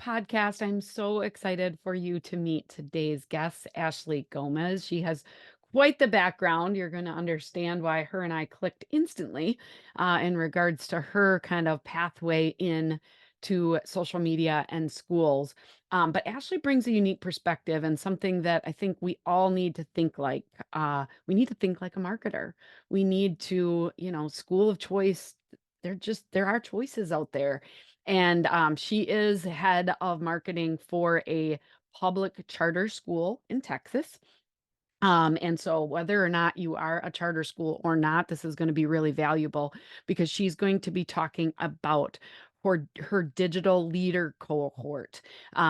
podcast. I'm so excited for you to meet today's guest, Ashley Gomez. She has quite the background. You're going to understand why her and I clicked instantly in regards to her kind of pathway in to social media and schools. But Ashley brings a unique perspective and something that I think we all need to think like. We need to think like a marketer. We need to, school of choice. There are choices out there, and she is head of marketing for a public charter school in Texas. And so whether or not you are a charter school or not, this is going to be really valuable because she's going to be talking about her digital leader cohort.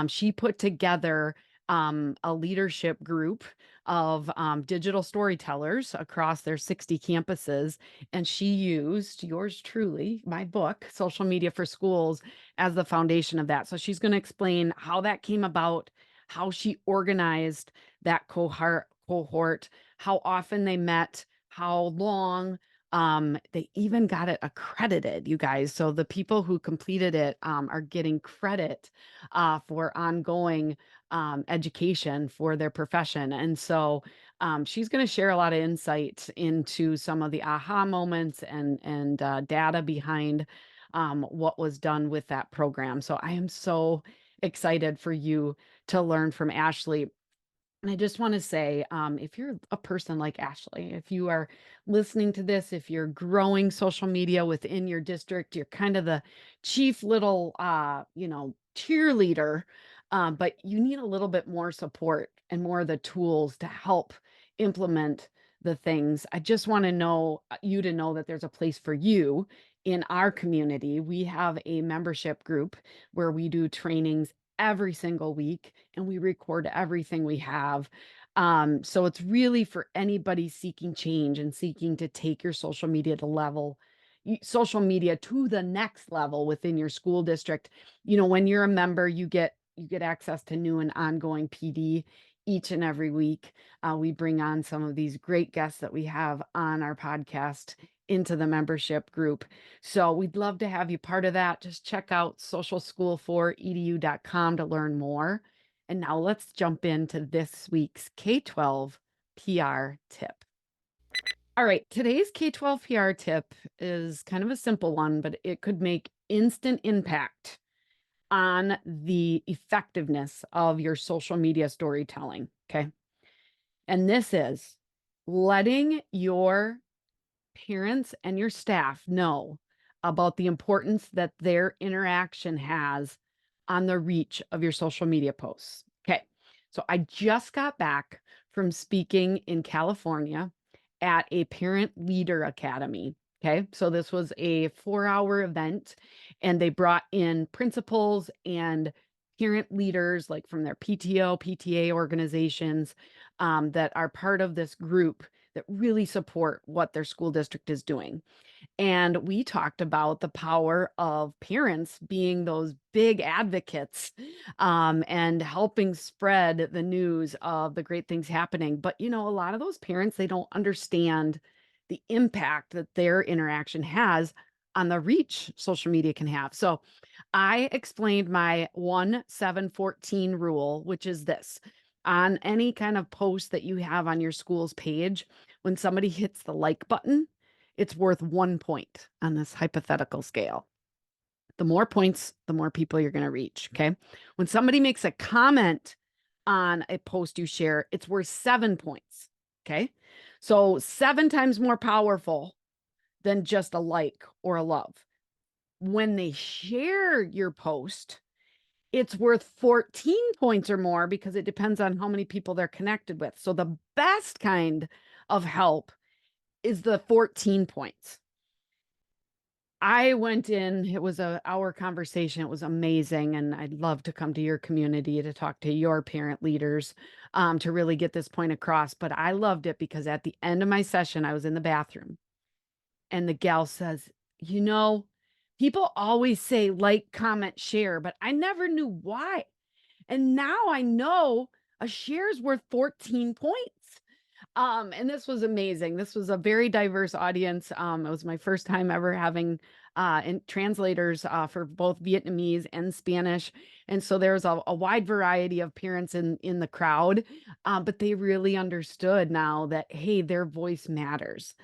She put together a leadership group of digital storytellers across their 60 campuses. And she used yours truly, my book, Social Media for Schools, as the foundation of that. So she's going to explain how that came about, how she organized that cohort, how often they met, how long. They even got it accredited, you guys. So the people who completed it are getting credit for ongoing education for their profession. And so she's going to share a lot of insight into some of the aha moments and data behind what was done with that program. So I am so excited for you to learn from Ashley. And I just want to say, if you're a person like Ashley, if you are listening to this, if you're growing social media within your district, you're kind of the chief little, cheerleader, but you need a little bit more support and more of the tools to help implement the things. I just want to know you to know that there's a place for you in our community. We have a membership group where we do trainings every single week and we record everything we have. So it's really for anybody seeking change and seeking to take your social media to the next level within your school district. When you're a member, you get access to new and ongoing PD each and every week. We bring on some of these great guests that we have on our podcast into the membership group. So we'd love to have you part of that. Just check out socialschool4edu.com to learn more. And now let's jump into this week's K-12 PR tip. All right, today's K-12 PR tip is kind of a simple one, but it could make instant impact on the effectiveness of your social media storytelling. Okay. And this is letting your parents and your staff know about the importance that their interaction has on the reach of your social media posts. Okay. So I just got back from speaking in California at a parent leader academy. Okay. So this was a 4-hour event and they brought in principals and parent leaders like from their PTO, PTA organizations that are part of this group that really support what their school district is doing. And we talked about the power of parents being those big advocates and helping spread the news of the great things happening. But, a lot of those parents, they don't understand the impact that their interaction has on the reach social media can have. So I explained my 1-7-14 rule, which is this: on any kind of post that you have on your school's page, when somebody hits the like button, it's worth 1 point on this hypothetical scale. The more points, the more people you're going to reach. Okay. When somebody makes a comment on a post you share, it's worth 7 points. Okay. So 7 times more powerful than just a like or a love. When they share your post, it's worth 14 points or more because it depends on how many people they're connected with. So the best kind of help is the 14 points. I went in, it was our conversation. It was amazing. And I'd love to come to your community to talk to your parent leaders to really get this point across. But I loved it because at the end of my session, I was in the bathroom and the gal says, people always say like, comment, share, but I never knew why. And now I know a share is worth 14 points. And this was amazing. This was a very diverse audience. It was my first time ever having translators for both Vietnamese and Spanish. And so there's a wide variety of parents in the crowd, but they really understood now that, hey, their voice matters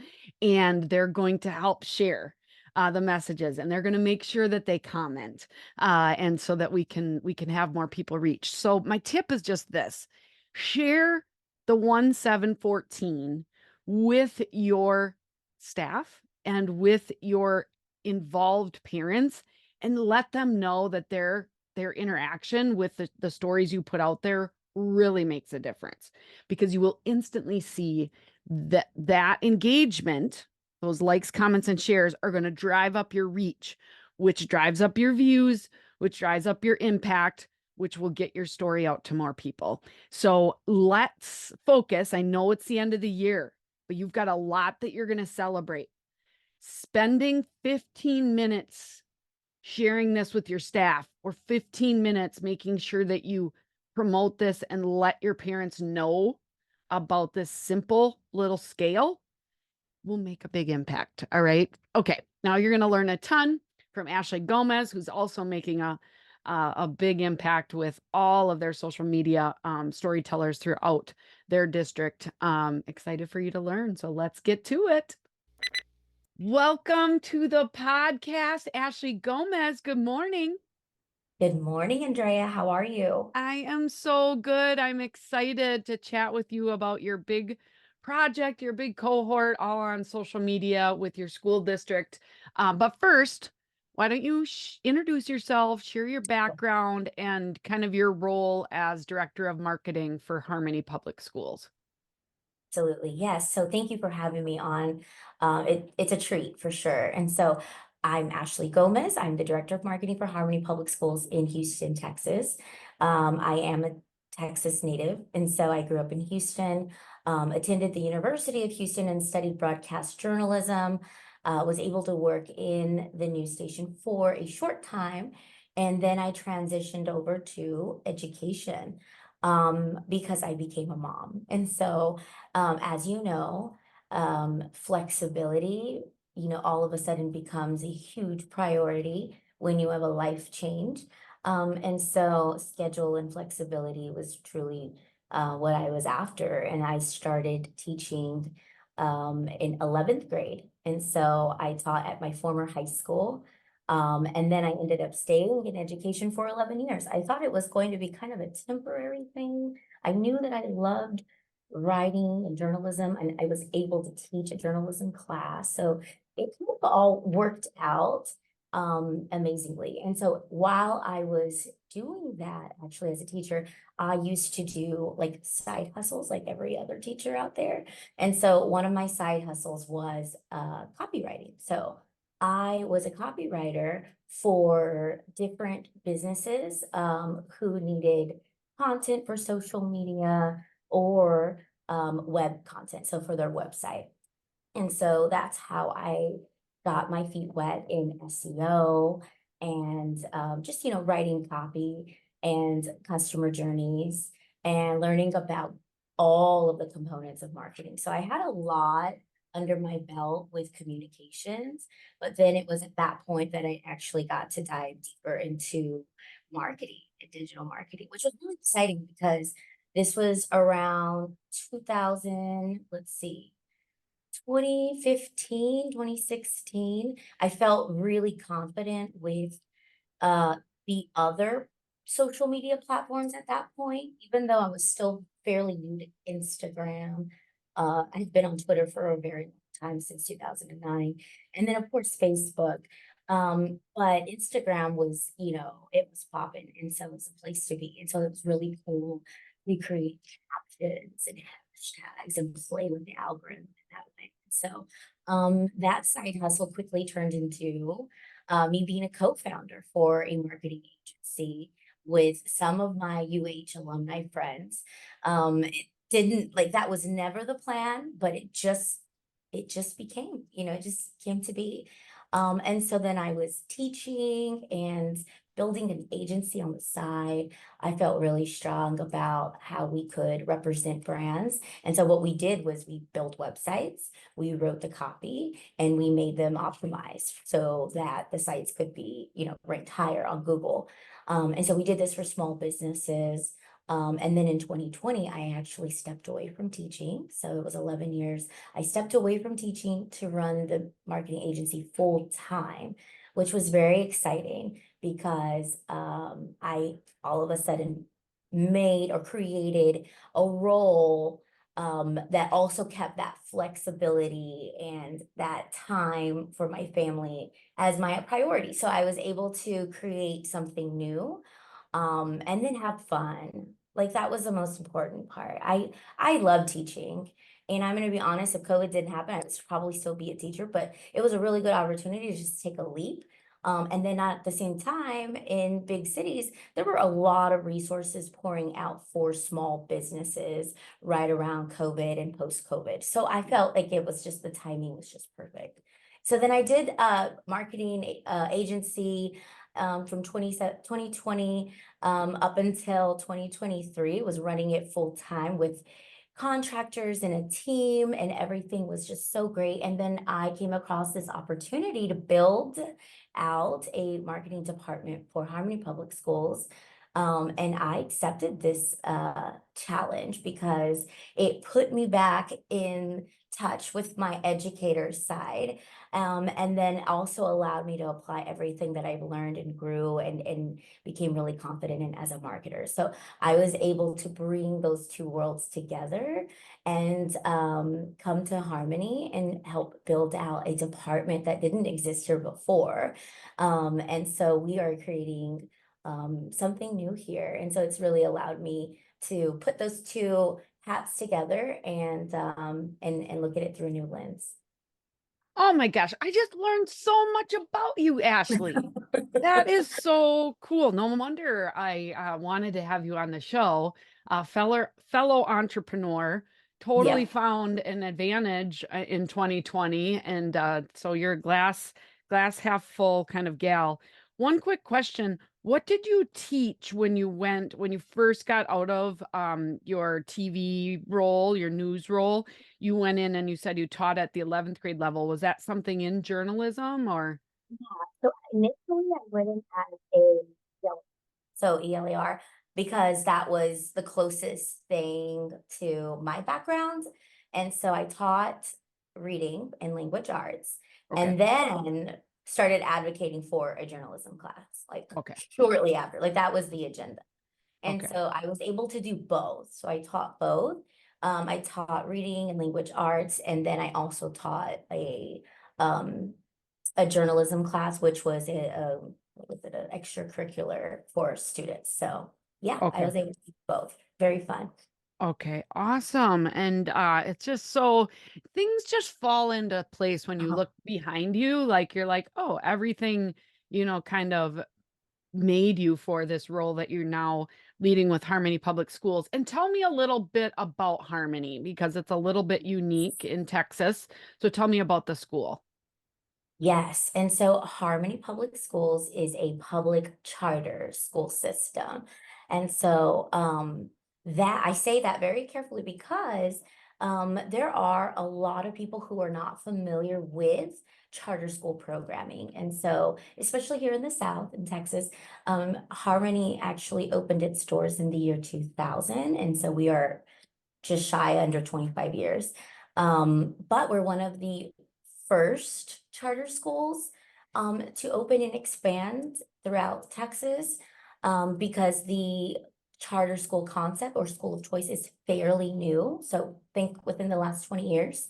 and they're going to help share the messages and they're going to make sure that they comment and so that we can have more people reach. So my tip is just this: share the 1714 with your staff and with your involved parents and let them know that their interaction with the stories you put out there really makes a difference, because you will instantly see that engagement, those likes, comments, and shares are going to drive up your reach, which drives up your views, which drives up your impact, which will get your story out to more people. So let's focus. I know it's the end of the year, but you've got a lot that you're going to celebrate. Spending 15 minutes sharing this with your staff, or 15 minutes making sure that you promote this and let your parents know about this simple little scale will make a big impact. All right. Okay. Now you're going to learn a ton from Ashley Gomez, who's also making a big impact with all of their social media storytellers throughout their district. Excited for you to learn. So let's get to it. Welcome to the podcast, Ashley Gomez. Good morning. Good morning, Andrea. How are you? I am so good. I'm excited to chat with you about your big project, your big cohort, all on social media with your school district. But first, why don't you introduce yourself, share your background, and kind of your role as Director of Marketing for Harmony Public Schools? Absolutely. Yes. So thank you for having me on. It's a treat for sure. And so I'm Ashley Gomez. I'm the Director of Marketing for Harmony Public Schools in Houston, Texas. I am a Texas native. And so I grew up in Houston, attended the University of Houston and studied broadcast journalism, was able to work in the news station for a short time. And then I transitioned over to education because I became a mom. And so as you know, flexibility, all of a sudden becomes a huge priority when you have a life change. And so schedule and flexibility was truly what I was after. And I started teaching in 11th grade. And so I taught at my former high school. And then I ended up staying in education for 11 years. I thought it was going to be kind of a temporary thing. I knew that I loved writing and journalism, and I was able to teach a journalism class. So it kind of all worked out amazingly. And so while I was doing that, actually as a teacher, I used to do like side hustles like every other teacher out there. And so one of my side hustles was copywriting. So I was a copywriter for different businesses who needed content for social media or web content, so for their website. And so that's how I got my feet wet in SEO and just, writing copy and customer journeys and learning about all of the components of marketing. So I had a lot under my belt with communications, but then it was at that point that I actually got to dive deeper into marketing and digital marketing, which was really exciting because this was around 2000, let's see, 2015, 2016. I felt really confident with uh, the other social media platforms at that point, even though I was still fairly new to Instagram. I've been on Twitter for a very long time, since 2009. And then, of course, Facebook. But Instagram was, it was popping. And so it was a place to be. And so it was really cool. We create captions and hashtags and play with the algorithm in that way. So that side hustle quickly turned into me being a co-founder for a marketing agency with some of my UH alumni friends. It didn't like that was never the plan, but it just became, it just came to be. And so then I was teaching and building an agency on the side. I felt really strong about how we could represent brands. And so what we did was we built websites, we wrote the copy, and we made them optimized so that the sites could be, ranked higher on Google. And so we did this for small businesses. And then in 2020, I actually stepped away from teaching. So it was 11 years. I stepped away from teaching to run the marketing agency full time, which was very exciting because I all of a sudden made or created a role that also kept that flexibility and that time for my family as my priority. So I was able to create something new, and then have fun. Like that was the most important part. I love teaching. And I'm going to be honest, if COVID didn't happen, I would probably still be a teacher, but it was a really good opportunity to just take a leap. And then at the same time, in big cities, there were a lot of resources pouring out for small businesses right around COVID and post-COVID. So I felt like it was just the timing was just perfect. So then I did a marketing agency from 2020 up until 2023, was running it full time with contractors and a team, and everything was just so great. And then I came across this opportunity to build out a marketing department for Harmony Public Schools. And I accepted this challenge because it put me back in touch with my educator side, and then also allowed me to apply everything that I've learned and grew and became really confident in as a marketer. So I was able to bring those two worlds together and come to Harmony and help build out a department that didn't exist here before. And so we are creating something new here. And so it's really allowed me to put those two hats together and look at it through a new lens. Oh my gosh, I just learned so much about you, Ashley. That is so cool. No wonder I wanted to have you on the show. Fellow entrepreneur, totally Yep. found an advantage in 2020, and so you're a glass half full kind of gal. One quick question: what did you teach when you first got out of your TV role, your news role? You went in and you said you taught at the 11th grade level. Was that something in journalism or? So initially I went in as a ELA, so ELAR, because that was the closest thing to my background. And so I taught reading and language arts, Okay. and then started advocating for a journalism class, like Okay. shortly after. Like that was the agenda. And Okay. so I was able to do both. So I taught both. I taught reading and language arts, and then I also taught um, a journalism class, which was what was it, an extracurricular for students. So yeah, I Okay. was able to do both. Very fun. Okay, awesome. And it's just so things just fall into place when you Uh-huh. look behind you. Like you're like, oh, everything, kind of made you for this role that you're now leading with Harmony Public Schools. And tell me a little bit about Harmony because it's a little bit unique in Texas. So tell me about the school. Yes. And so Harmony Public Schools is a public charter school system. And so that I say that very carefully because there are a lot of people who are not familiar with charter school programming. And so, especially here in the South, in Texas, Harmony actually opened its doors in the year 2000. And so we are just shy under 25 years. But we're one of the first charter schools to open and expand throughout Texas, because the charter school concept or school of choice is fairly new. So think within the last 20 years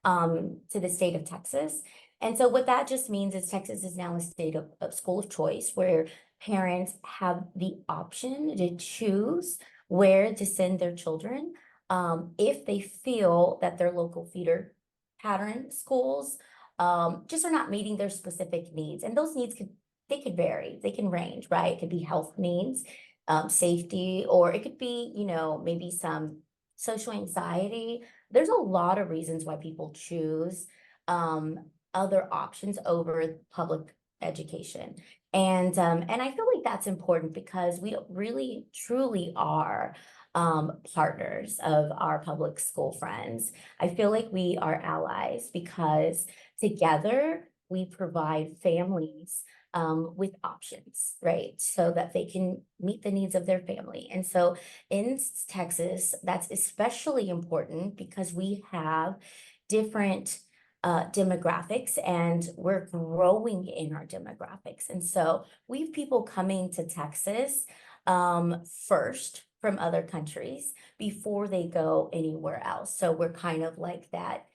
to the state of Texas. And so what that just means is Texas is now a state of school of choice where parents have the option to choose where to send their children, if they feel that their local feeder pattern schools just are not meeting their specific needs. And those needs could vary, they can range, right? It could be health needs, safety, or it could be, maybe some social anxiety. There's a lot of reasons why people choose other options over public education. And I feel like that's important because we really truly are partners of our public school friends. I feel like we are allies because together we provide families with options, right? So that they can meet the needs of their family. And so in Texas, that's especially important because we have different demographics, and we're growing in our demographics. And so we have people coming to Texas first from other countries before they go anywhere else. So we're kind of like that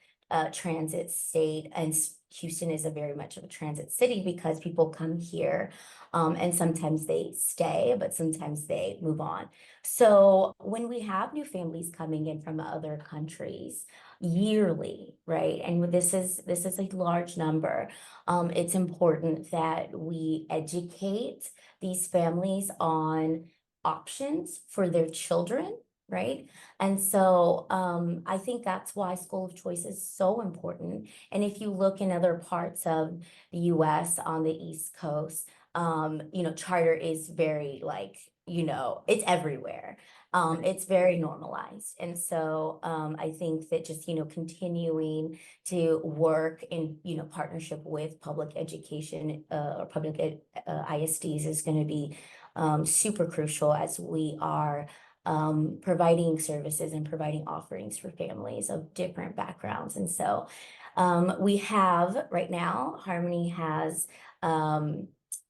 transit state, and Houston is a very much of a transit city because people come here and sometimes they stay, but sometimes they move on. So when we have new families coming in from other countries, yearly, right? And this is a large number. It's important that we educate these families on options for their children, right? And so I think that's why school of choice is so important. And if you look in other parts of the US on the East Coast, charter is very like, it's everywhere. It's very normalized. And so I think that just, continuing to work in, partnership with public education or ISDs is going to be super crucial as we are providing services and providing offerings for families of different backgrounds. And so we have right now, Harmony has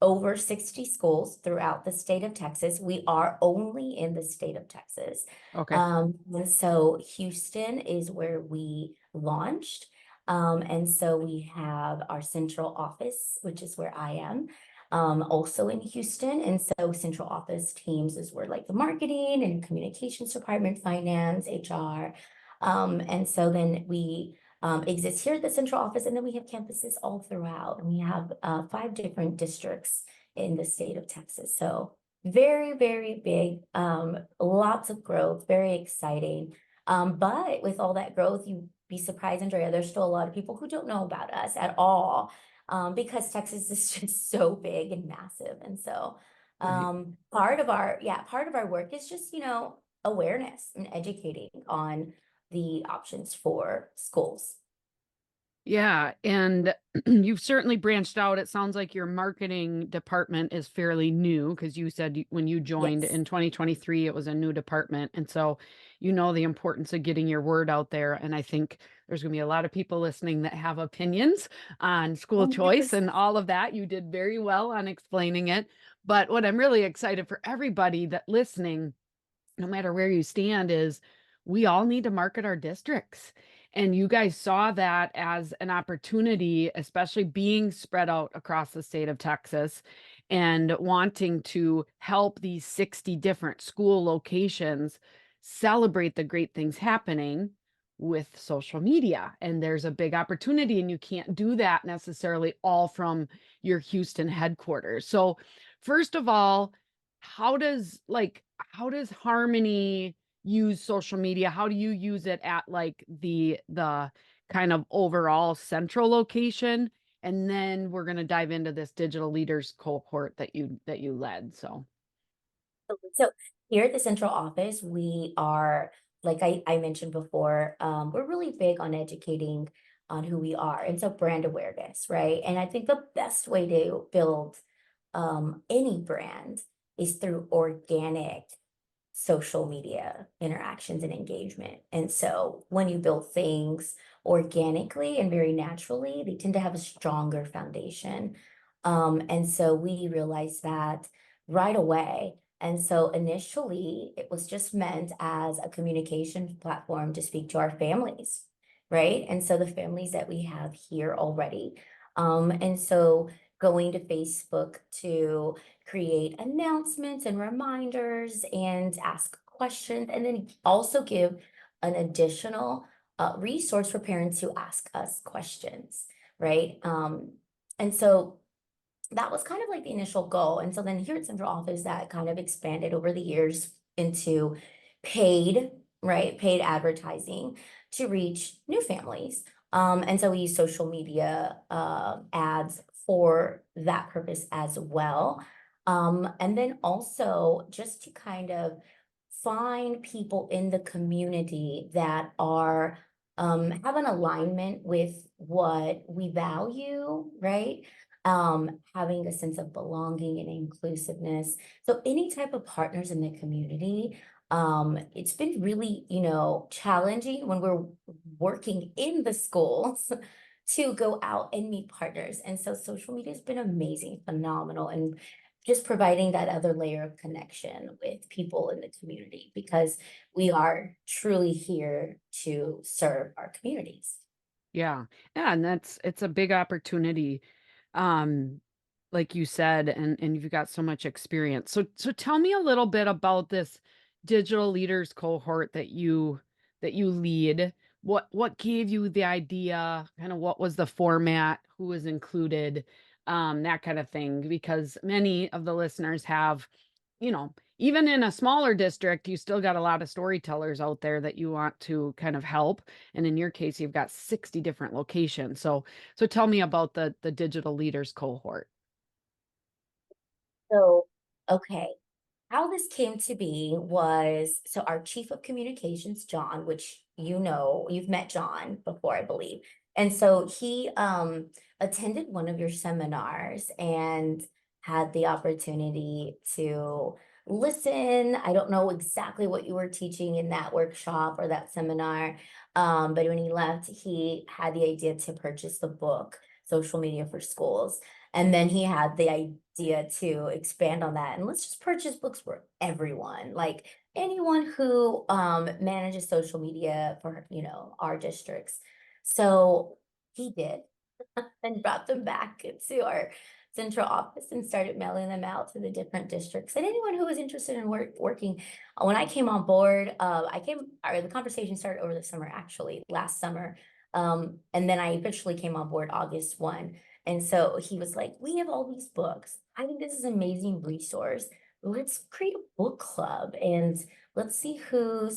over 60 schools throughout the state of Texas. We are only in the state of Texas. Okay. And so Houston is where we launched. And so we have our central office, which is where I am, also in Houston. And so central office teams is where like the marketing and communications department, finance, HR. And so then we exists here at the central office, and then we have campuses all throughout, and we have 5 different districts in the state of Texas. So very, very big, lots of growth, very exciting. But with all that growth, you'd be surprised, Andrea, there's still a lot of people who don't know about us at all, because Texas is just so big and massive. And so Right. part of our work is just, awareness and educating on the options for schools. Yeah, and you've certainly branched out. It sounds like your marketing department is fairly new because you said when you joined Yes. in 2023, it was a new department. And so you know the importance of getting your word out there. And I think there's going to be a lot of people listening that have opinions on school choice 100%. and all of that. You did very well on explaining it. But what I'm really excited for everybody that listening, no matter where you stand, is we all need to market our districts. And you guys saw that as an opportunity, especially being spread out across the state of Texas and wanting to help these 60 different school locations celebrate the great things happening with social media. And there's a big opportunity, and you can't do that necessarily all from your Houston headquarters. So, first of all, how does Harmony use social media? How do you use it at like the kind of overall central location? And then we're going to dive into this digital leaders cohort that you led. So, So here at the central office, we are, like I mentioned before, we're really big on educating on who we are. And so brand awareness, right? And I think the best way to build any brand is through organic social media interactions and engagement. And so when you build things organically and very naturally, they tend to have a stronger foundation. And so we realized that right away. And so initially, it was just meant as a communication platform to speak to our families, right? And so the families that we have here already. And so going to Facebook to create announcements and reminders and ask questions, and then also give an additional resource for parents who ask us questions, right? And so that was kind of like the initial goal. And so then here at Central Office, that kind of expanded over the years into paid, right? Paid advertising to reach new families. And so we use social media ads for that purpose as well. And then also just to kind of find people in the community that are have an alignment with what we value, right? Having a sense of belonging and inclusiveness. So any type of partners in the community, it's been really, challenging when we're working in the schools to go out and meet partners. And so social media has been amazing, phenomenal, and just providing that other layer of connection with people in the community because we are truly here to serve our communities. Yeah. Yeah, and it's a big opportunity, um, like you said, and you've got so much experience. So tell me a little bit about this digital leaders cohort that you lead. What gave you the idea? Kind of what was the format? Who was included? That kind of thing. Because many of the listeners have, even in a smaller district, you still got a lot of storytellers out there that you want to kind of help. And in your case, you've got 60 different locations. So tell me about the digital leaders cohort. So, okay, how this came to be was so our chief of communications, John, which you've met John before, I believe. And so he attended one of your seminars and had the opportunity to listen. I don't know exactly what you were teaching in that workshop or that seminar. But when he left, he had the idea to purchase the book, Social Media for Schools. And then he had the idea to expand on that. And let's just purchase books for everyone, like anyone who manages social media for, our districts. So he did and brought them back to our central office and started mailing them out to the different districts and anyone who was interested in working. When I came on board, the conversation started over the summer, actually, last summer. And then I officially came on board August 1. And so he was like, we have all these books. I think this is an amazing resource. Let's create a book club and let's see who'd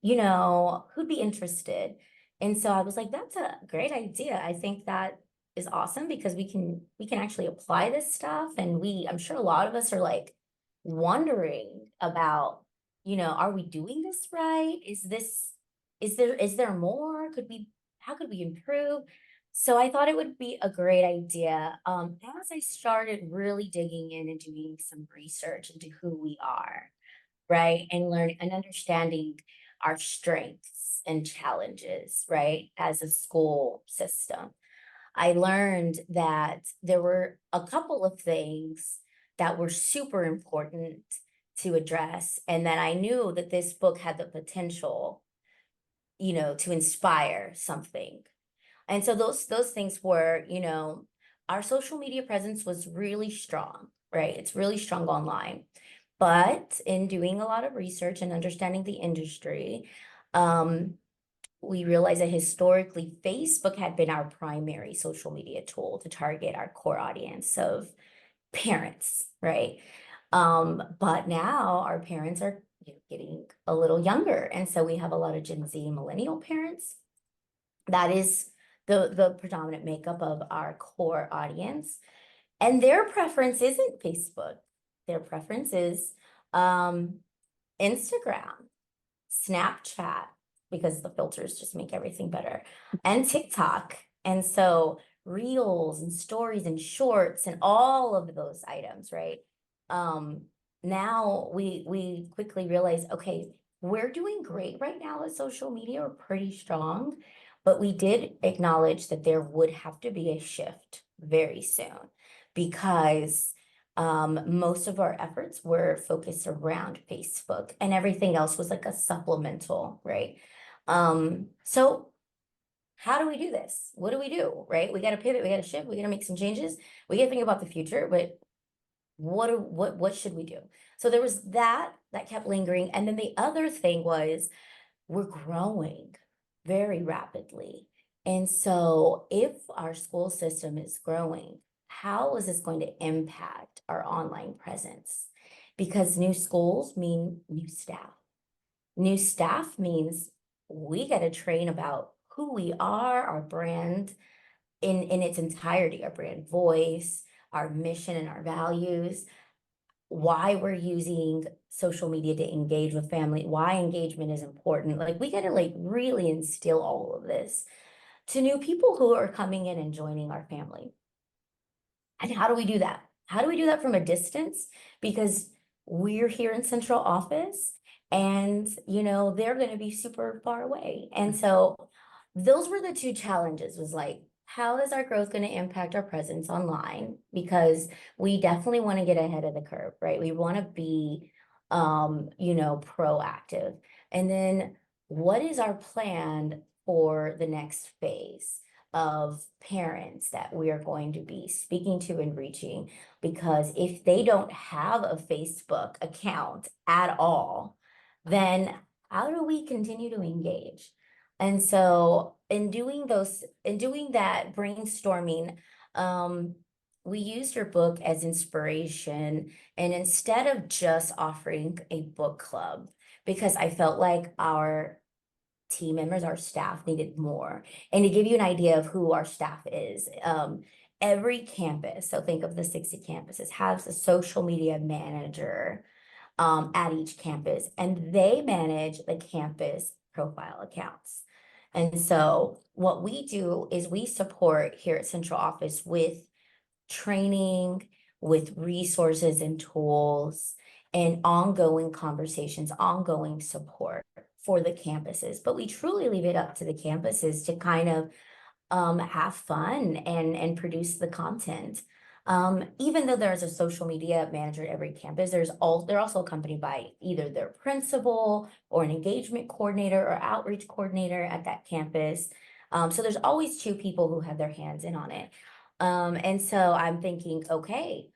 be interested. And so I was like, that's a great idea. I think that is awesome because we can actually apply this stuff. And I'm sure a lot of us are like wondering about, are we doing this right? Is there more? How could we improve? So I thought it would be a great idea. As I started really digging in and doing some research into who we are, right? And learning and understanding our strengths and challenges, right? As a school system. I learned that there were a couple of things that were super important to address, and that I knew that this book had the potential, to inspire something. And so those things were, our social media presence was really strong, right? It's really strong online. But in doing a lot of research and understanding the industry, um, we realized that historically Facebook had been our primary social media tool to target our core audience of parents, right? But now our parents are getting a little younger. And so we have a lot of Gen Z and millennial parents. That is the predominant makeup of our core audience. And their preference isn't Facebook. Their preference is Instagram, Snapchat, because the filters just make everything better, and TikTok. And so reels and stories and shorts and all of those items, right? Um, Now we quickly realize, okay, we're doing great right now with social media, we're pretty strong, but we did acknowledge that there would have to be a shift very soon because most of our efforts were focused around Facebook and everything else was like a supplemental, right? So how do we do this? What do we do, right? We got to pivot, we got to shift, we got to make some changes. We got to think about the future, but what should we do? So there was that kept lingering. And then the other thing was we're growing very rapidly. And so if our school system is growing, how is this going to impact our online presence? Because new schools mean new staff. New staff means we got to train about who we are, our brand, in its entirety, our brand voice, our mission and our values, why we're using social media to engage with family, why engagement is important. Like we got to like really instill all of this to new people who are coming in and joining our family. And how do we do that? How do we do that from a distance? Because we're here in central office and, they're going to be super far away. And so those were the two challenges was like, how is our growth going to impact our presence online? Because we definitely want to get ahead of the curve, right? We want to be, proactive. And then what is our plan for the next phase of parents that we are going to be speaking to and reaching? Because if they don't have a Facebook account at all, then how do we continue to engage? And so in doing that brainstorming, um, we used your book as inspiration. And instead of just offering a book club, because I felt like our team members, our staff needed more. And to give you an idea of who our staff is, every campus, so think of the 60 campuses, has a social media manager at each campus, and they manage the campus profile accounts. And so what we do is we support here at Central Office with training, with resources and tools, and ongoing conversations, ongoing support for the campuses. But we truly leave it up to the campuses to kind of have fun and produce the content. Even though there's a social media manager at every campus, they're also accompanied by either their principal or an engagement coordinator or outreach coordinator at that campus. So there's always two people who have their hands in on it. And so I'm thinking, okay,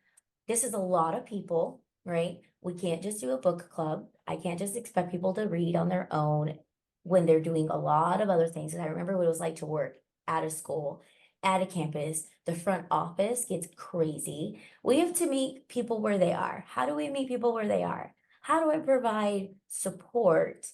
this is a lot of people, right? We can't just do a book club. I can't just expect people to read on their own when they're doing a lot of other things. And I remember what it was like to work at a school, at a campus. The front office gets crazy. We have to meet people where they are. How do we meet people where they are? How do I provide support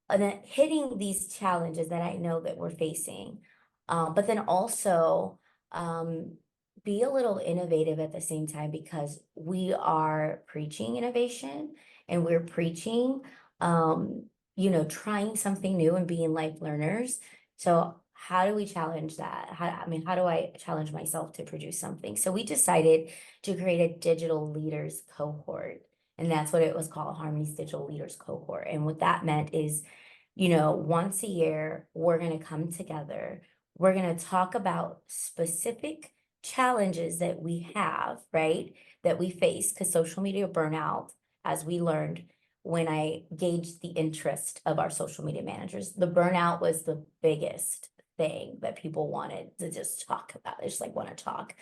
and then hitting these challenges that I know that we're facing? But then also um, be a little innovative at the same time because we are preaching innovation and we're preaching, trying something new and being life learners. So how do we challenge that? How do I challenge myself to produce something? So we decided to create a digital leaders cohort. And that's what it was called, Harmony's Digital Leaders Cohort. And what that meant is, once a year, we're going to come together. We're going to talk about specific challenges that we have, right? That we face because social media burnout, as we learned when I gauged the interest of our social media managers, the burnout was the biggest thing that people wanted to just talk about. They just like want to talk.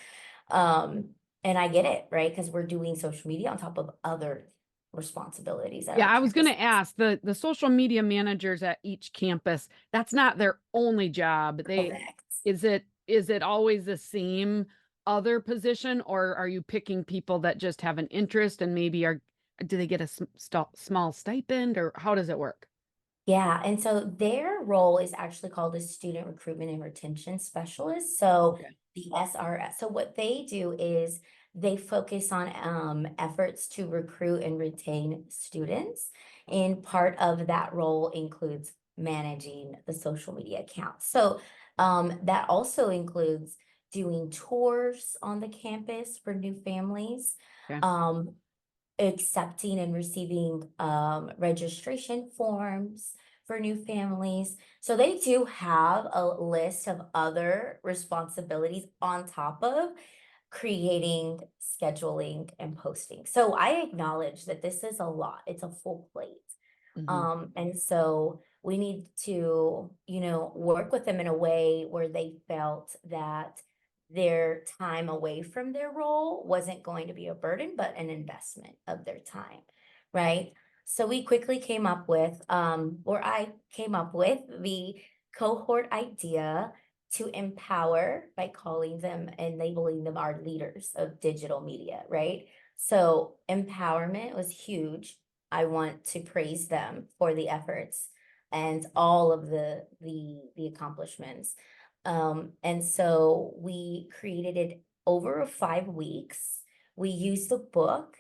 And I get it, right? Because we're doing social media on top of other responsibilities at Yeah, our I was going campus. to ask the social media managers at each campus, that's not their only job. Correct. Is it always the same other position, or are you picking people that just have an interest and maybe do they get a small stipend, or how does it work? Yeah, and so their role is actually called a student recruitment and retention specialist. So Okay. the SRS. So what they do is they focus on efforts to recruit and retain students. And part of that role includes managing the social media accounts. So that also includes doing tours on the campus for new families. Okay. Um, Accepting and receiving registration forms for new families. So they do have a list of other responsibilities on top of creating, scheduling, and posting. So I acknowledge that this is a lot. It's a full plate. Hmm. And so we need to, work with them in a way where they felt that their time away from their role wasn't going to be a burden, but an investment of their time, right? So we quickly came up with, or I came up with the cohort idea to empower by calling them and labeling them our leaders of digital media, right? So empowerment was huge. I want to praise them for the efforts and all of the accomplishments. And so we created it over 5 weeks. We used the book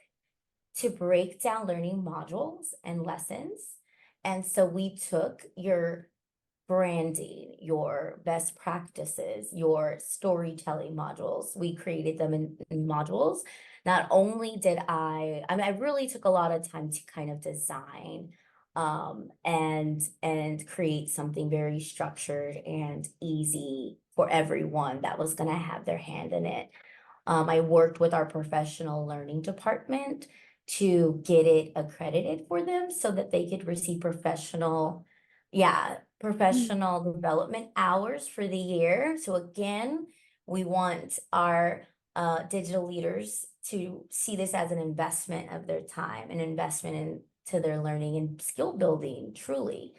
to break down learning modules and lessons. And so we took your branding, your best practices, your storytelling modules. We created them in modules. Not only did I mean, I really took a lot of time to kind of design and create something very structured and easy for everyone that was going to have their hand in it. I worked with our professional learning department to get it accredited for them so that they could receive professional development hours for the year. So again, we want our digital leaders to see this as an investment of their time, an investment into their learning and skill building, truly.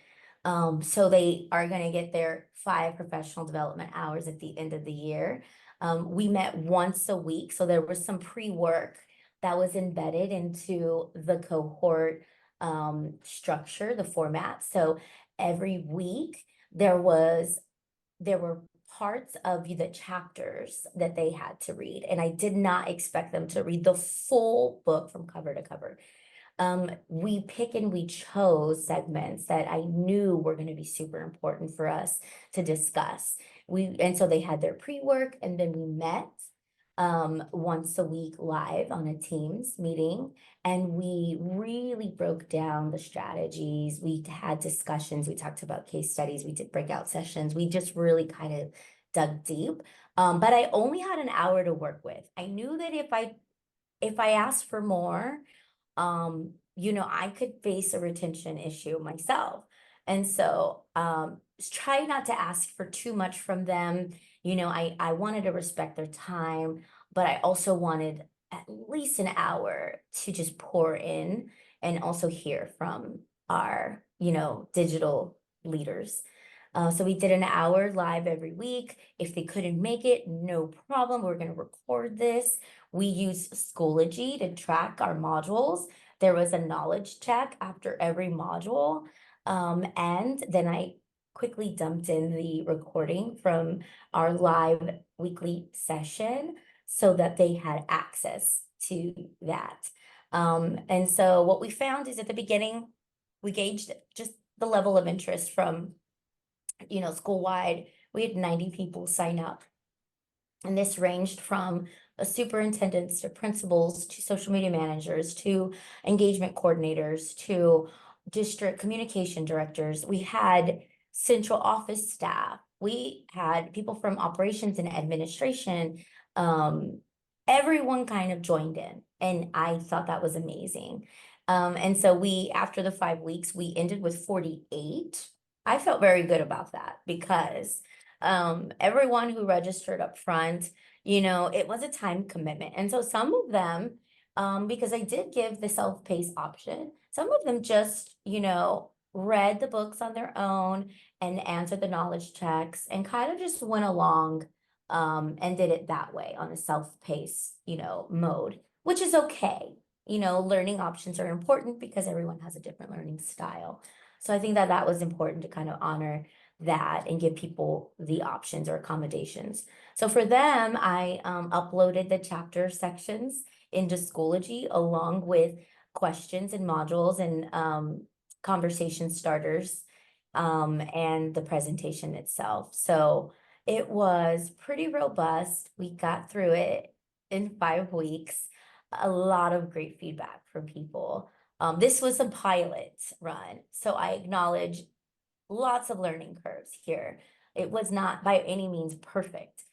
So they are going to get their 5 professional development hours at the end of the year. We met once a week, so there was some pre-work that was embedded into the cohort structure, the format. So every week there were parts of the chapters that they had to read, and I did not expect them to read the full book from cover to cover. We pick and we chose segments that I knew were going to be super important for us to discuss. And so they had their pre-work, and then we met once a week live on a Teams meeting, and we really broke down the strategies. We had discussions, we talked about case studies, we did breakout sessions. We just really kind of dug deep. But I only had an hour to work with. I knew that if I asked for more, I could face a retention issue myself. And so try not to ask for too much from them. I wanted to respect their time, but I also wanted at least an hour to just pour in and also hear from our, digital leaders. So we did an hour live every week. If they couldn't make it, no problem. We're going to record this. We use Schoology to track our modules. There was a knowledge check after every module. And then I quickly dumped in the recording from our live weekly session so that they had access to that. And so what we found is at the beginning, we gauged just the level of interest from, school-wide. We had 90 people sign up. And this ranged from superintendents to principals to social media managers to engagement coordinators to district communication directors. We had central office staff. We had people from operations and administration. Everyone kind of joined in, and I thought that was amazing. And so after the 5 weeks, we ended with 48. I felt very good about that because everyone who registered up front, it was a time commitment. And so some of them, because I did give the self-paced option, some of them just, read the books on their own and answered the knowledge checks and kind of just went along and did it that way on a self-paced, mode, which is okay. Learning options are important because everyone has a different learning style. So I think that that was important to kind of honor that and give people the options or accommodations. So for them, I uploaded the chapter sections into Schoology along with questions and modules and conversation starters and the presentation itself. So it was pretty robust. We got through it in 5 weeks. A lot of great feedback from people. This was a pilot run, so I acknowledge lots of learning curves here. It was not by any means perfect.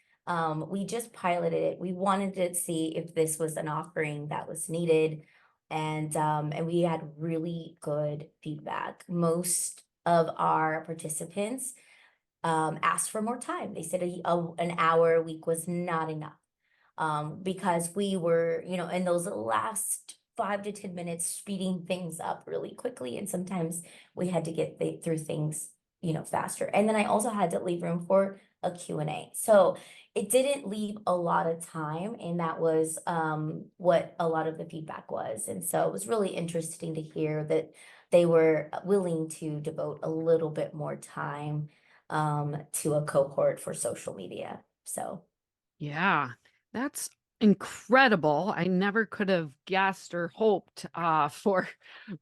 We just piloted it. We wanted to see if this was an offering that was needed, and we had really good feedback. Most of our participants asked for more time. They said an hour a week was not enough because we were, in those last 5 to 10 minutes, speeding things up really quickly. And sometimes we had to get through things, faster. And then I also had to leave room for a Q&A. So it didn't leave a lot of time. And that was what a lot of the feedback was. And so it was really interesting to hear that they were willing to devote a little bit more time to a cohort for social media. So Yeah, that's incredible. I never could have guessed or hoped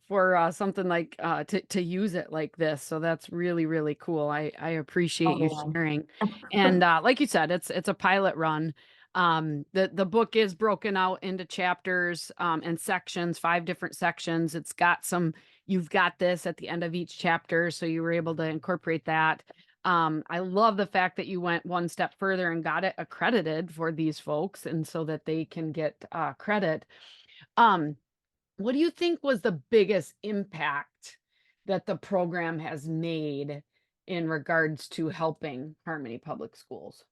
for something like to use it like this. So that's really really cool. I appreciate you oh sharing. And like you said, it's a pilot run. The book is broken out into chapters and sections, 5 different sections. It's got some you've got this at the end of each chapter, so you were able to incorporate that. I love the fact that you went one step further and got it accredited for these folks and so that they can get credit. Um, what do you think was the biggest impact that the program has made in regards to helping Harmony Public Schools?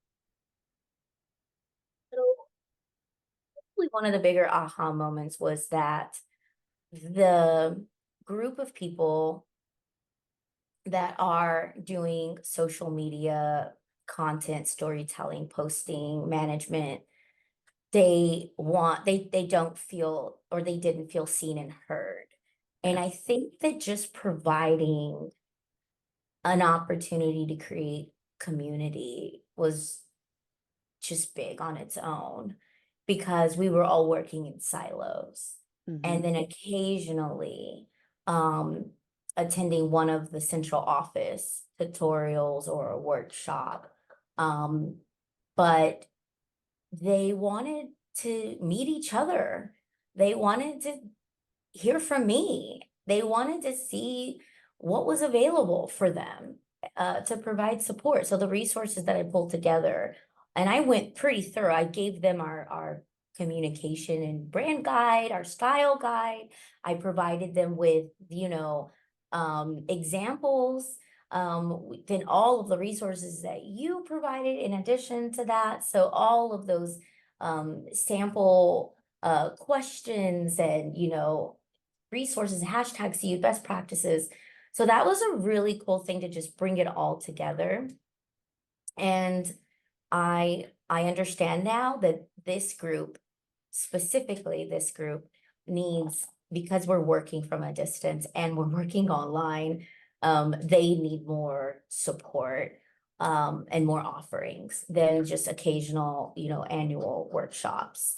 probably one of the bigger aha moments was that the group of people that are doing social media content, storytelling, posting, management, they don't feel or they didn't feel seen and heard. And Yeah. I think that just providing an opportunity to create community was just big on its own because we were all working in silos. Hmm. And then occasionally, um, attending one of the central office tutorials or a workshop. Um, but they wanted to meet each other. They wanted to hear from me. They wanted to see what was available for them to provide support. So the resources that I pulled together, and I went pretty thorough. I gave them our communication and brand guide, our style guide. I provided them with, examples. Then all of the resources that you provided in addition to that. So all of those sample questions and resources, hashtags to use, best practices. So that was a really cool thing to just bring it all together. And I understand now that this group, specifically this group, needs, because we're working from a distance and we're working online, they need more support and more offerings than just occasional, annual workshops.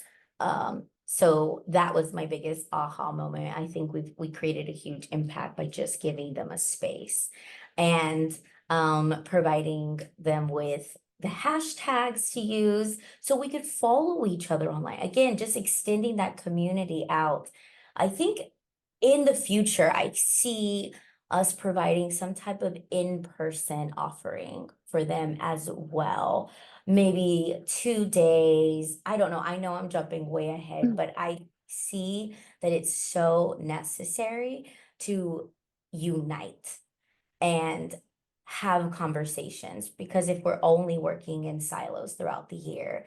So that was my biggest aha moment. I think we created a huge impact by just giving them a space and providing them with the hashtags to use so we could follow each other online. Again, just extending that community out. I think in the future, I see us providing some type of in-person offering for them as well. Maybe 2 days. I don't know. I know I'm jumping way ahead, but I see that it's so necessary to unite and have conversations, because if we're only working in silos throughout the year,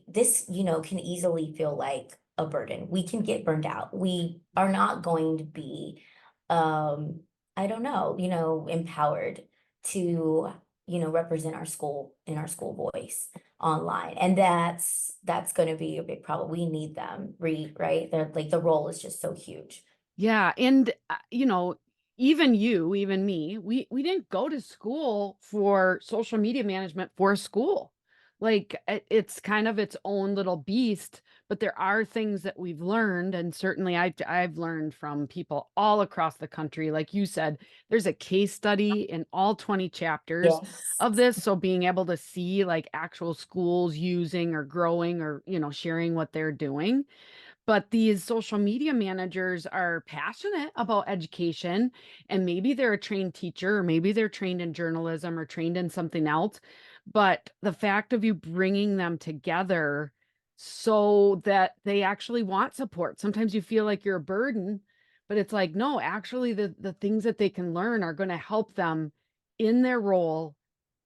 this can easily feel like a burden. We can get burned out. We are not going to be um I don't know, empowered to represent our school in our school voice online, and that's going to be a big problem. We need them, right? They're like, the role is just so huge. Yeah, and even me, we didn't go to school for social media management for school. Like it's kind of its own little beast, but there are things that we've learned, and certainly I've learned from people all across the country. Like you said, there's a case study in all 20 chapters Yes. of this, so being able to see like actual schools using or growing or sharing what they're doing, but these social media managers are passionate about education, and maybe they're a trained teacher, or maybe they're trained in journalism or trained in something else. But the fact of you bringing them together so that they actually want support. Sometimes you feel like you're a burden, but it's like, no, actually the things that they can learn are going to help them in their role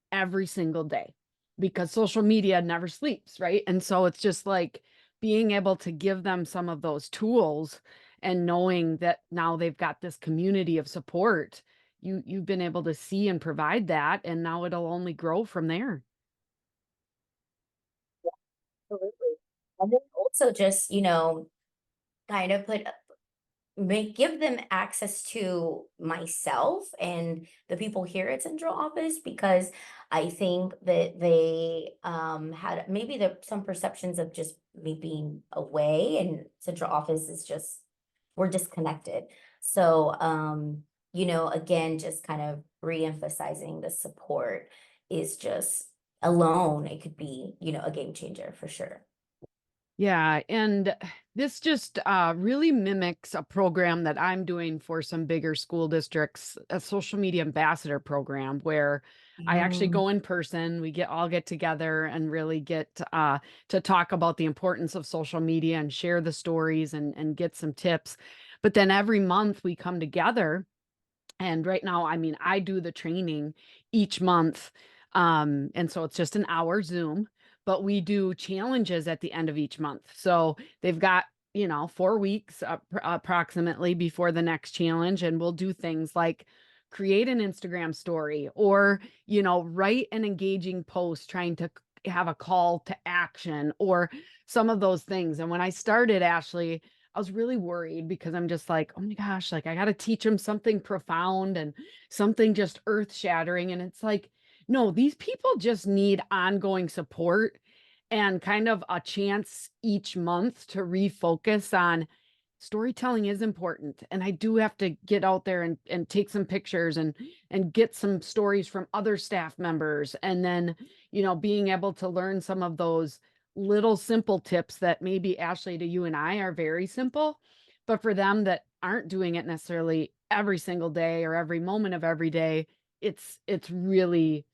every single day, because social media never sleeps, right? And so it's just like being able to give them some of those tools and knowing that now they've got this community of support. You've been able to see and provide that, and now it'll only grow from there. Absolutely. And then also just, kind of put give them access to myself and the people here at central office, because I think that they had maybe some perceptions of just me being away, and central office is just, we're disconnected. So again, just kind of re-emphasizing the support is just alone, it could be, a game changer for sure. Yeah, and this just really mimics a program that I'm doing for some bigger school districts, a social media ambassador program where I actually Mm. go in person. We get together and really get to talk about the importance of social media and share the stories and get some tips. But then every month we come together, and right now, I mean, I do the training each month. And so it's just an hour Zoom, but we do challenges at the end of each month. So they've got, 4 weeks approximately before the next challenge. And we'll do things like create an Instagram story or, write an engaging post trying to have a call to action or some of those things. And when I started, Ashley, I was really worried because I'm just like, oh my gosh, like I got to teach them something profound and something just earth shattering. And it's like, no, these people just need ongoing support and kind of a chance each month to refocus on storytelling is important. And I do have to get out there and take some pictures and get some stories from other staff members. And then, being able to learn some of those little simple tips that maybe Ashley to you and I are very simple, but for them that aren't doing it necessarily every single day or every moment of every day, it's really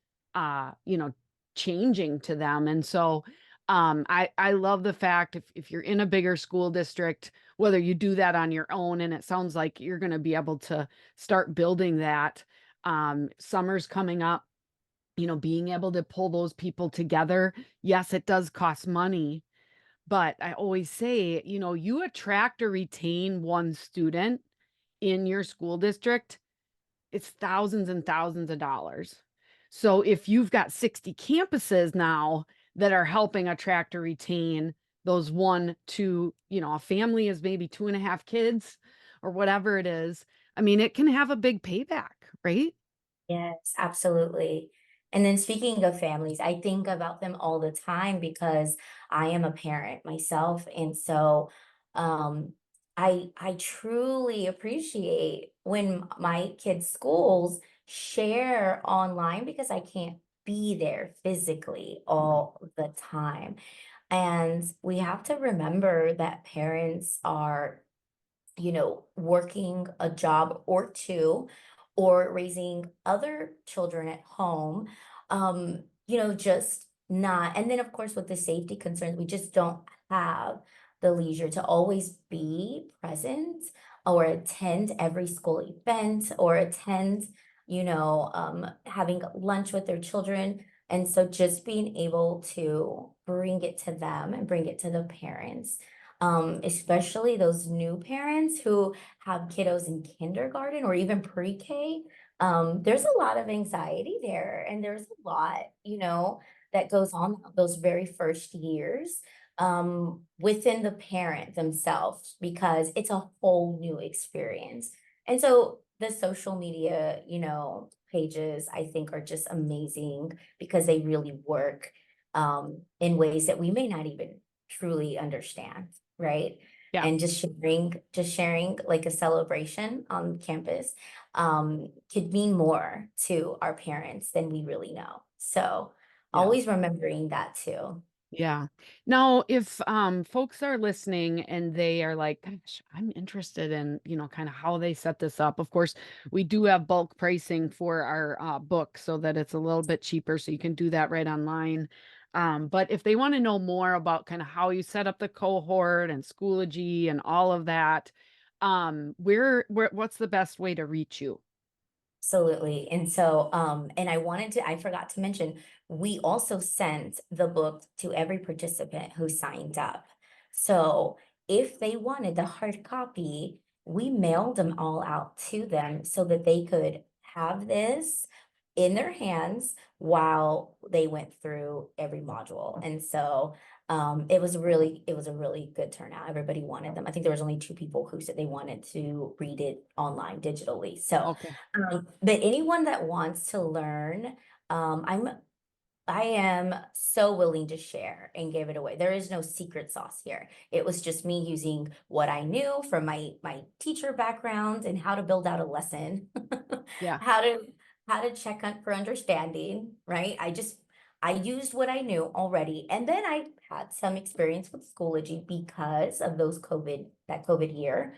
changing to them. And so I love the fact if you're in a bigger school district, whether you do that on your own, and it sounds like you're going to be able to start building that. Summer's coming up, being able to pull those people together. Yes, it does cost money, but I always say, you attract or retain one student in your school district, it's thousands and thousands of dollars. So if you've got 60 campuses now that are helping attract or retain those one, two, a family is maybe two and a half kids or whatever it is. I mean, it can have a big payback, right? Yes, absolutely. And then speaking of families, I think about them all the time because I am a parent myself. And so um I truly appreciate when my kids' schools share online, because I can't be there physically Right. all the time. And we have to remember that parents are, working a job or two, or raising other children at home, just not. And then, of course, with the safety concerns, we just don't have the leisure to always be present or attend every school event or attend, having lunch with their children. And so just being able to bring it to them and bring it to the parents, especially those new parents who have kiddos in kindergarten or even pre-K. There's a lot of anxiety there, and there's a lot, that goes on those very first years within the parent themselves, because it's a whole new experience. And so the social media, pages, I think are just amazing because they really work in ways that we may not even truly understand, right? Yeah. And just sharing like a celebration on campus could mean more to our parents than we really know. So Yeah. always remembering that too. Yeah. Now, if folks are listening and they are like, gosh, I'm interested in, kind of how they set this up. Of course, we do have bulk pricing for our book so that it's a little bit cheaper. So you can do that right online. But if they want to know more about kind of how you set up the cohort and Schoology and all of that, what's the best way to reach you? Absolutely. And so, and I forgot to mention, we also sent the book to every participant who signed up. So if they wanted the hard copy, we mailed them all out to them so that they could have this in their hands while they went through every module. And so it was a really good turnout. Everybody wanted them. I think there was only two people who said they wanted to read it online digitally. So, Okay. but anyone that wants to learn, I am so willing to share and give it away. There is no secret sauce here. It was just me using what I knew from my teacher background and how to build out a lesson, Yeah. how to check on for understanding, right? I used what I knew already, and then I had some experience with Schoology because of that COVID year.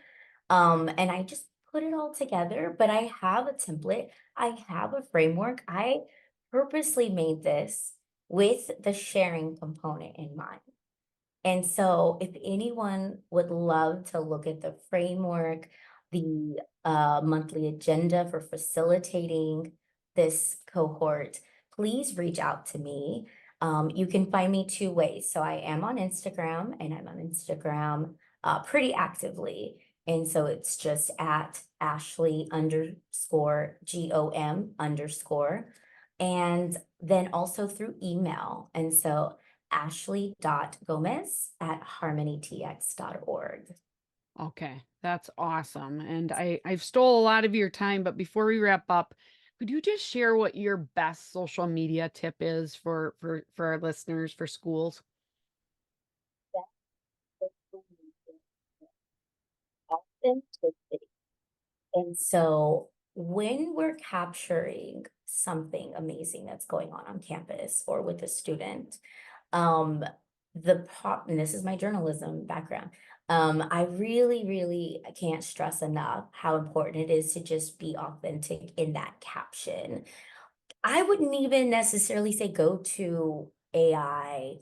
And I just put it all together, but I have a template, I have a framework. I purposely made this with the sharing component in mind. And so if anyone would love to look at the framework, the monthly agenda for facilitating this cohort, please reach out to me. You can find me two ways. So I am on Instagram, and I'm on Instagram pretty actively. And so it's just at Ashley underscore GOM underscore. And then also through email. And so ashley.gomez@harmonytx.org. Okay, that's awesome. And I've stole a lot of your time, but before we wrap up, could you just share what your best social media tip is for our listeners for schools? Authenticity. And so when we're capturing something amazing that's going on campus or with a student, um, and this is my journalism background. I really, really can't stress enough how important it is to just be authentic in that caption. I wouldn't even necessarily say go to AI.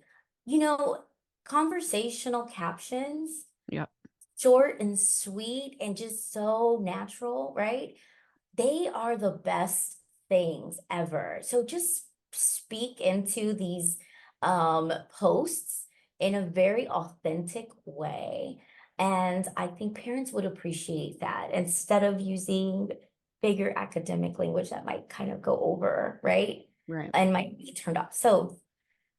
You know, conversational captions, Yep. short and sweet and just so natural, right? They are the best things ever. So just speak into these posts in a very authentic way. And I think parents would appreciate that instead of using bigger academic language that might kind of go over, right? Right. And might be turned off. So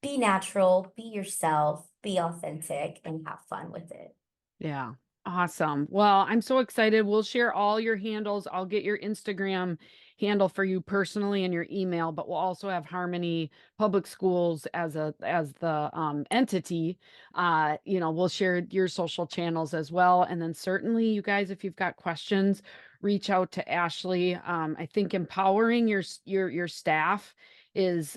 be natural, be yourself, be authentic, and have fun with it. Yeah. Awesome. Well, I'm so excited. We'll share all your handles. I'll get your Instagram handle for you personally and your email, but we'll also have Harmony Public Schools as the entity. We'll share your social channels as well. And then certainly you guys, if you've got questions, reach out to Ashley. I think empowering your staff is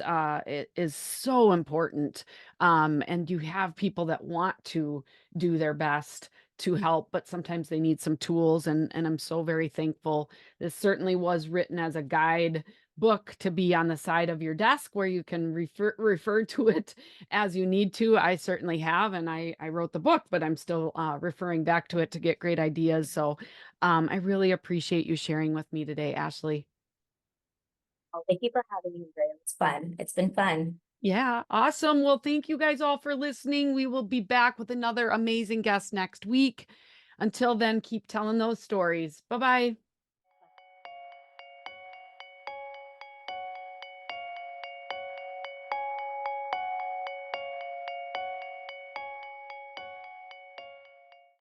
so important. And you have people that want to do their best to help, but sometimes they need some tools. And I'm so very thankful. This certainly was written as a guide book to be on the side of your desk where you can refer to it as you need to. I certainly have, and I wrote the book, but I'm still referring back to it to get great ideas. So I really appreciate you sharing with me today, Ashley. Well, thank you for having me, Ray. It's fun. It's been fun. Yeah, awesome. Well, thank you guys all for listening. We will be back with another amazing guest next week. Until then, keep telling those stories. Bye bye.